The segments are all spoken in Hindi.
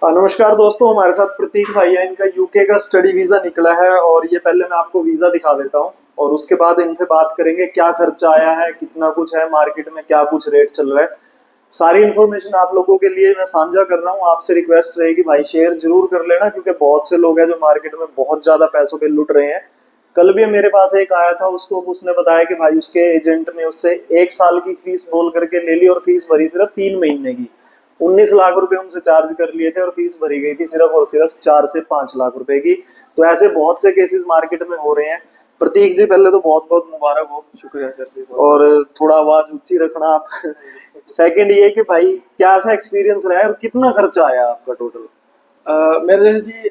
नमस्कार दोस्तों, हमारे साथ प्रतीक भाई है। इनका यूके का स्टडी वीजा निकला है और ये पहले मैं आपको वीजा दिखा देता हूँ और उसके बाद इनसे बात करेंगे क्या खर्चा आया है, कितना कुछ है, मार्केट में क्या कुछ रेट चल रहा है। सारी इन्फॉर्मेशन आप लोगों के लिए मैं साझा कर रहा हूँ। आपसे रिक्वेस्ट रहेगी भाई शेयर जरूर कर लेना, क्योंकि बहुत से लोग हैं जो मार्केट में बहुत ज्यादा पैसों पे लुट रहे हैं। कल भी मेरे पास एक आया था, उसको उसने बताया कि भाई उसके एजेंट ने उससे 1 साल की फीस बोल करके ले ली और फीस भरी सिर्फ 3 महीने की। 19 लाख रुपए उनसे चार्ज कर लिए थे और फीस भरी गई थी सिर्फ और सिर्फ 4 से 5 लाख रुपए की। तो ऐसे बहुत से केसेस मार्केट में हो रहे हैं। प्रतीक जी, पहले तो बहुत बहुत मुबारक हो। शुक्रिया सर जी। और थोड़ा आवाज ऊंची रखना आप। सेकंड ये कि भाई क्या ऐसा एक्सपीरियंस रहा है और कितना खर्चा आया आपका टोटल? मेरे जैसे जी,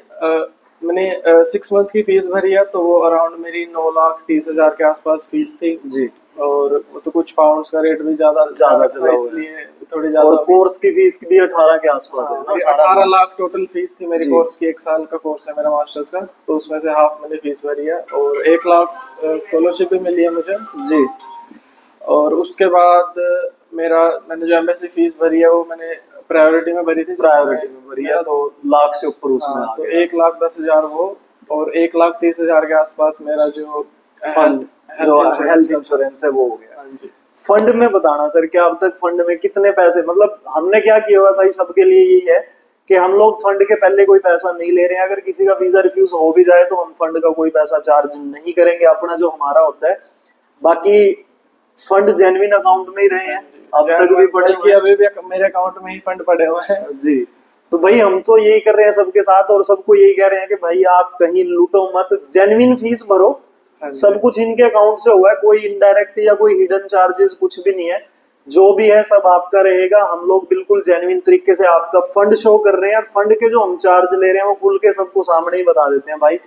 मैंने 6 मंथ की फीस भरी है, तो वो अराउंड मेरी 9,30,000 के आसपास फीस थी। जी। और वो तो कुछ पाउंड्स का रेट भी ज्यादा ज्यादा चला हुआ है, इसलिए थोड़ी और ज्यादा कोर्स की फीस भी 18 के आसपास है ना? 18 लाख टोटल फीस थी मेरी जी। कोर्स की। 1 साल का कोर्स है मेरा मास्टर्स का, तो उसमें से हाफ मैंने फीस भरी है और 1 लाख स्कॉलरशिप भी मिली है मुझे। जी। और उसके बाद मैंने जो एमएससी फीस भरी है वो मैंने प्रायोरिटी में भरी थी, प्रायोरिटी में भरी है तो लाख से ऊपर उसमें आ तो गया। 1,10,000 वो, और 1,30,000 के आसपास मेरा जो फंड, जो हेल्थ इंश्योरेंस है वो हो गया। हाँ जी। फंड में बताना सर, क्या अब तक फंड में कितने पैसे, मतलब हमने क्या किया हुआ है भाई, सबके लिए यही है कि हम लोग फंड के पहले कोई पैसा नहीं ले रहे हैं। अगर किसी का वीजा रिफ्यूज हो भी जाए तो हम फंड का कोई पैसा चार्ज नहीं करेंगे, अपना जो हमारा होता है। बाकी फंड जेन्युइन अकाउंट में ही रहे हैं अब तक भी, पड़े हुए हैं। अभी भी मेरे अकाउंट में ही फंड पड़े हुए हैं जी। तो भाई हम तो यही कर रहे हैं सबके साथ, और सबको यही कह रहे हैं कि भाई आप कहीं लूटो मत, जेन्युइन फीस भरो। सब कुछ इनके अकाउंट से हुआ है, कोई इनडायरेक्ट या कोई हिडन चार्जेस कुछ भी नहीं है। जो भी है सब आपका रहेगा। हम लोग बिल्कुल जेन्युइन तरीके से आपका फंड शो कर रहे हैं, और फंड के जो हम चार्ज ले रहे हैं वो खुल के सबको सामने ही बता देते हैं भाई।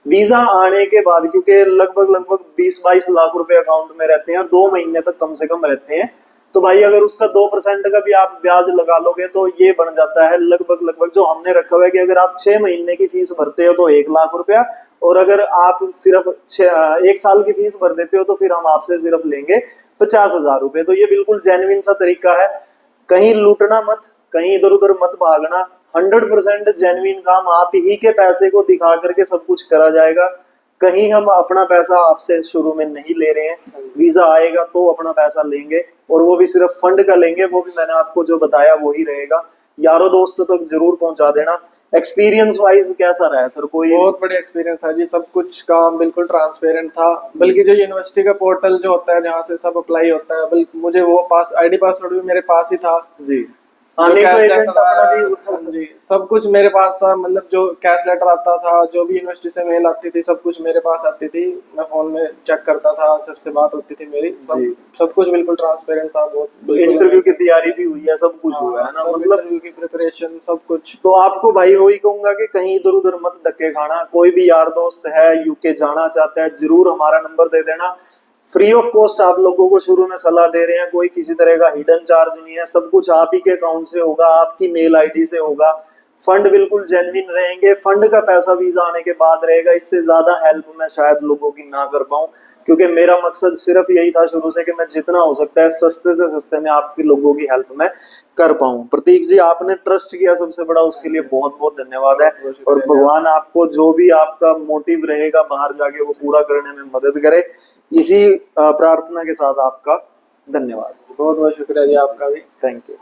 वीजा आने के बाद, क्योंकि लगभग लगभग 20-22 लाख रुपए अकाउंट में रहते हैं और 2 महीने तक कम से कम रहते हैं। तो भाई अगर उसका 2% का भी आप ब्याज लगा लोगे तो ये बन जाता है लगभग लगभग, जो हमने रखा हुआ है कि अगर आप 6 महीने की फीस भरते हो तो 1 लाख रुपया, और अगर आप सिर्फ 1 साल की फीस भर देते हो तो फिर हम आपसे सिर्फ लेंगे 50,000 रुपए। तो ये बिल्कुल जेन्युइन सा तरीका है। कहीं लूटना मत, कहीं इधर उधर मत भागना। 100% जेन्युइन काम, आप ही के पैसे को दिखा करके सब कुछ करा जाएगा। कहीं हम अपना पैसा आपसे शुरू में नहीं ले रहे हैं। वीजा आएगा तो अपना पैसा लेंगे, और वो भी सिर्फ फंड का लेंगे। वो भी मैंने आपको जो बताया वो ही रहेगा। यारों दोस्तों तक जरूर पहुंचा देना। एक्सपीरियंस वाइज कैसा रहा है सर? कोई बहुत बढ़िया एक्सपीरियंस था जी। सब कुछ काम बिल्कुल ट्रांसपेरेंट था। बल्कि जो यूनिवर्सिटी का पोर्टल जो होता है जहाँ से सब अप्लाई होता है, बल्कि मुझे वो आईडी पासवर्ड भी मेरे पास ही था। जी। जो आने को कैश एजेंट लेटर अपना आया, भी। जी सब कुछ मेरे पास था। मतलब जो कैश लेटर आता था, जो भी यूनिवर्सिटी से मेल आती थी, सब कुछ मेरे पास आती थी। मैं फोन में चेक करता था, सर से बात होती थी मेरी। सब कुछ बिल्कुल ट्रांसपेरेंट था। बहुत इंटरव्यू की तैयारी भी हुई है, सब कुछ हुआ है ना, सब मतलब इंटरव्यू की प्रिपरेशन सब कुछ। तो आपको भाई वही कहूंगा कि कहीं इधर उधर मत धक्के खाना। कोई भी यार दोस्त है यूके जाना चाहता है, जरूर हमारा नंबर दे देना। फ्री ऑफ कॉस्ट आप लोगों को शुरू में सलाह दे रहे हैं, कोई किसी तरह का हिडन चार्ज नहीं है। सब कुछ आप ही के अकाउंट से होगा, आपकी मेल आईडी से होगा। फंड बिल्कुल जेन्युइन रहेंगे। फंड का पैसा वीजा आने के बाद रहेगा। इससे ज्यादा हेल्प मैं शायद लोगों की ना कर पाऊं, क्योंकि मेरा मकसद सिर्फ यही था शुरू से कि मैं जितना हो सकता है सस्ते से सस्ते में आपकी लोगों की हेल्प मैं कर पाऊं। प्रतीक जी, आपने ट्रस्ट किया सबसे बड़ा, उसके लिए बहुत बहुत धन्यवाद है। और भगवान आपको जो भी आपका मोटिव रहेगा बाहर जाके वो पूरा करने में मदद करे। इसी प्रार्थना के साथ आपका धन्यवाद। बहुत बहुत शुक्रिया जी आपका भी। Thank you.